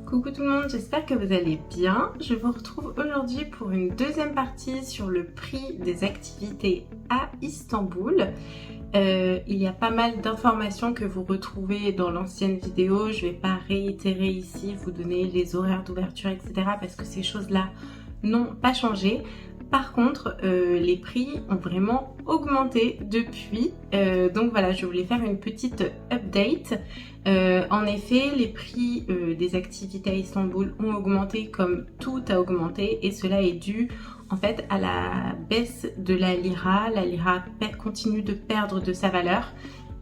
Coucou tout le monde, j'espère que vous allez bien. Je vous retrouve aujourd'hui pour une deuxième partie sur le prix des activités à Istanbul. Il y a pas mal d'informations que vous retrouvez dans l'ancienne vidéo. Je ne vais pas réitérer ici, vous donner les horaires d'ouverture, etc. parce que ces choses-là n'ont pas changé. Par contre, les prix ont vraiment augmenté depuis. Donc voilà, je voulais faire une petite update. En effet, les prix des activités à Istanbul ont augmenté comme tout a augmenté et cela est dû en fait à la baisse de la lira. La lira continue de perdre de sa valeur.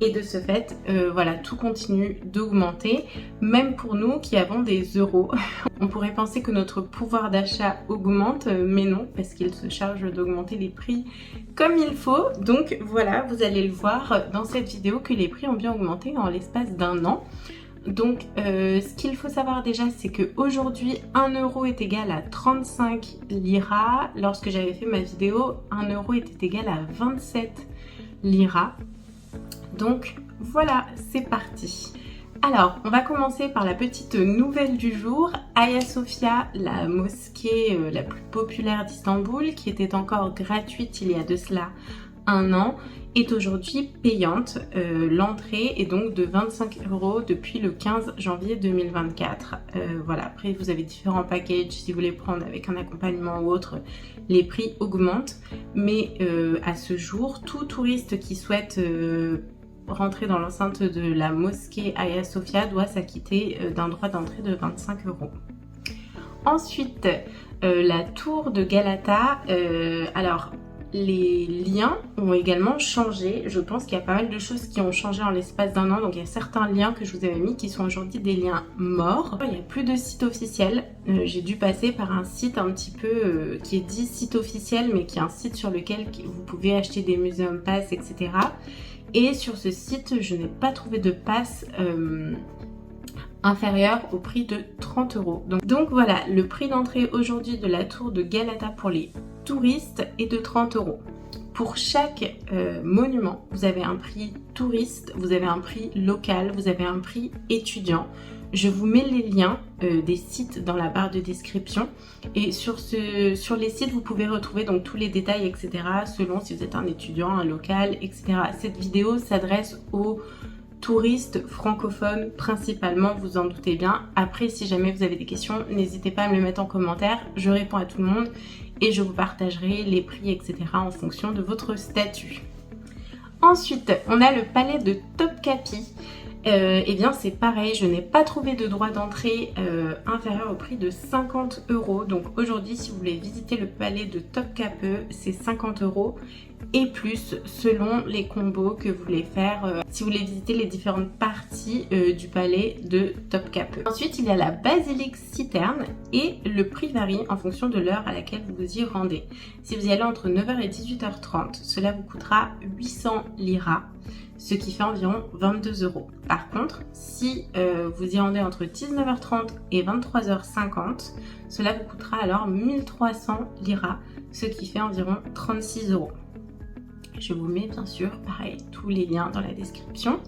Et de ce fait, voilà, tout continue d'augmenter, même pour nous qui avons des euros. On pourrait penser que notre pouvoir d'achat augmente, mais non, parce qu'il se charge d'augmenter les prix comme il faut. Donc voilà, vous allez le voir dans cette vidéo que les prix ont bien augmenté en l'espace d'un an. Donc ce qu'il faut savoir déjà, c'est qu'aujourd'hui 1 euro est égal à 35 liras. Lorsque j'avais fait ma vidéo, 1 euro était égal à 27 liras. Donc voilà, c'est parti. Alors, on va commencer par la petite nouvelle du jour. Hagia Sophia, la mosquée la plus populaire d'Istanbul, qui était encore gratuite il y a de cela un an, est aujourd'hui payante. L'entrée est donc de 25 € depuis le 15 janvier 2024. Voilà, après vous avez différents packages, si vous voulez prendre avec un accompagnement ou autre, les prix augmentent. Mais à ce jour, tout touriste qui souhaite rentrer dans l'enceinte de la mosquée Hagia Sophia doit s'acquitter d'un droit d'entrée de 25 €. Ensuite, la tour de Galata, alors les liens ont également changé. Je pense qu'il y a pas mal de choses qui ont changé en l'espace d'un an. Donc il y a certains liens que je vous avais mis qui sont aujourd'hui des liens morts. Il n'y a plus de site officiel. J'ai dû passer par un site un petit peu qui est dit site officiel, mais qui est un site sur lequel vous pouvez acheter des museum pass, etc. Et sur ce site, je n'ai pas trouvé de pass inférieur au prix de 30 €. Donc voilà, le prix d'entrée aujourd'hui de la tour de Galata pour les touristes est de 30 €. Pour chaque monument, vous avez un prix touriste, vous avez un prix local, vous avez un prix étudiant. Je vous mets les liens des sites dans la barre de description et sur les sites vous pouvez retrouver donc tous les détails, etc. selon si vous êtes un étudiant, un local, etc. Cette vidéo s'adresse aux touristes francophones principalement, vous en doutez bien. Après, si jamais vous avez des questions, n'hésitez pas à me le mettre en commentaire, je réponds à tout le monde et je vous partagerai les prix, etc. en fonction de votre statut. Ensuite, on a le palais de Topkapi. Eh bien c'est pareil, je n'ai pas trouvé de droit d'entrée inférieur au prix de 50 €. Donc aujourd'hui, si vous voulez visiter le palais de Topkapi, c'est 50 € et plus selon les combos que vous voulez faire si vous voulez visiter les différentes parties du palais de Topkapi. Ensuite, il y a la basilique citerne et le prix varie en fonction de l'heure à laquelle vous vous y rendez. Si vous y allez entre 9 h et 18 h 30, cela vous coûtera 800 liras. Ce qui fait environ 22 €. Par contre, si vous y rendez entre 19 h 30 et 23 h 50, cela vous coûtera alors 1300 liras, ce qui fait environ 36 €. Je vous mets bien sûr, pareil, tous les liens dans la description.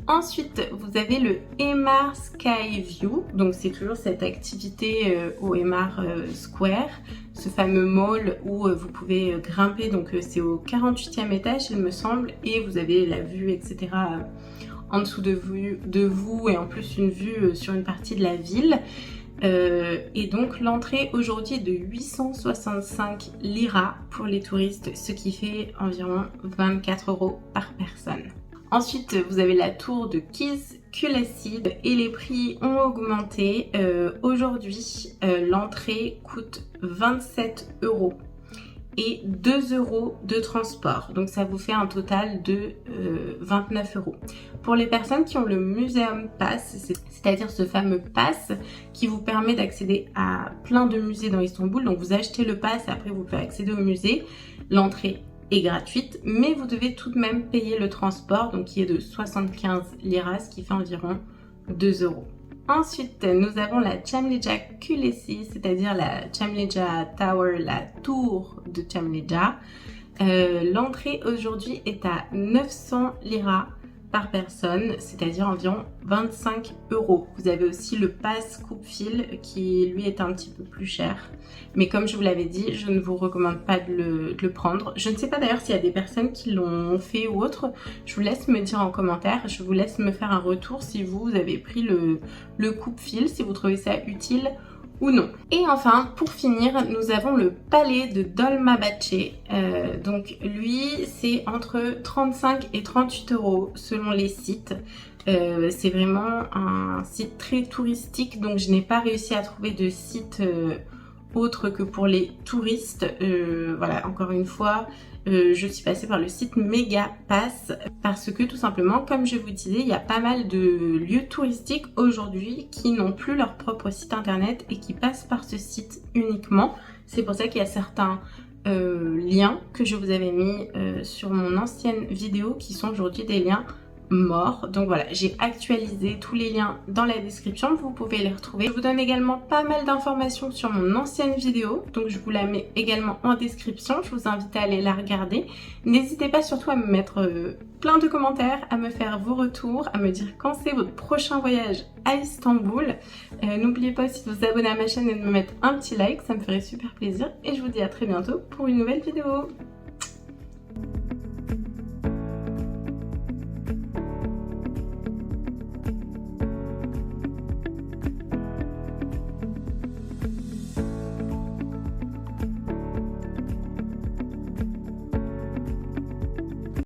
Ensuite, vous avez le Emaar Sky View, donc c'est toujours cette activité au Emaar Square, ce fameux mall où vous pouvez grimper, donc c'est au 48e étage il me semble, et vous avez la vue, etc. en dessous de vous et en plus une vue sur une partie de la ville. Et donc l'entrée aujourd'hui est de 865 liras pour les touristes, ce qui fait environ 24 € par personne. Ensuite, vous avez la tour de Kız Kulesi et les prix ont augmenté. Aujourd'hui, l'entrée coûte 27 € et 2 € de transport. Donc ça vous fait un total de 29 €. Pour les personnes qui ont le Museum Pass, c'est-à-dire ce fameux pass qui vous permet d'accéder à plein de musées dans Istanbul, donc vous achetez le pass et après vous pouvez accéder au musée, l'entrée est gratuite, mais vous devez tout de même payer le transport, donc qui est de 75 liras, ce qui fait environ 2 €. Ensuite, nous avons la Çamlıca Kulesi, c'est-à-dire la Çamlıca Tower, la tour de Çamlıca. L'entrée aujourd'hui est à 900 liras, par personne, c'est-à-dire environ 25 €. Vous avez aussi le pass coupe-fil qui lui est un petit peu plus cher. Mais comme je vous l'avais dit, je ne vous recommande pas de le prendre. Je ne sais pas d'ailleurs s'il y a des personnes qui l'ont fait ou autre. Je vous laisse me dire en commentaire. Je vous laisse me faire un retour si vous avez pris le coupe-fil, si vous trouvez ça utile ou non. Et enfin, pour finir, nous avons le palais de Dolmabace. Donc lui, c'est entre 35 et 38 € selon les sites. C'est vraiment un site très touristique, donc je n'ai pas réussi à trouver de site autre que pour les touristes. Voilà, encore une fois, je suis passée par le site Megapass parce que tout simplement, comme je vous disais, il y a pas mal de lieux touristiques aujourd'hui qui n'ont plus leur propre site internet et qui passent par ce site uniquement. C'est pour ça qu'il y a certains liens que je vous avais mis sur mon ancienne vidéo qui sont aujourd'hui des liens morts. Donc voilà, j'ai actualisé tous les liens dans la description, vous pouvez les retrouver. Je vous donne également pas mal d'informations sur mon ancienne vidéo, donc je vous la mets également en description. Je vous invite à aller la regarder. N'hésitez pas surtout à me mettre plein de commentaires, à me faire vos retours, à me dire quand c'est votre prochain voyage à Istanbul. N'oubliez pas aussi de vous abonner à ma chaîne et de me mettre un petit like, ça me ferait super plaisir. Et je vous dis à très bientôt pour une nouvelle vidéo.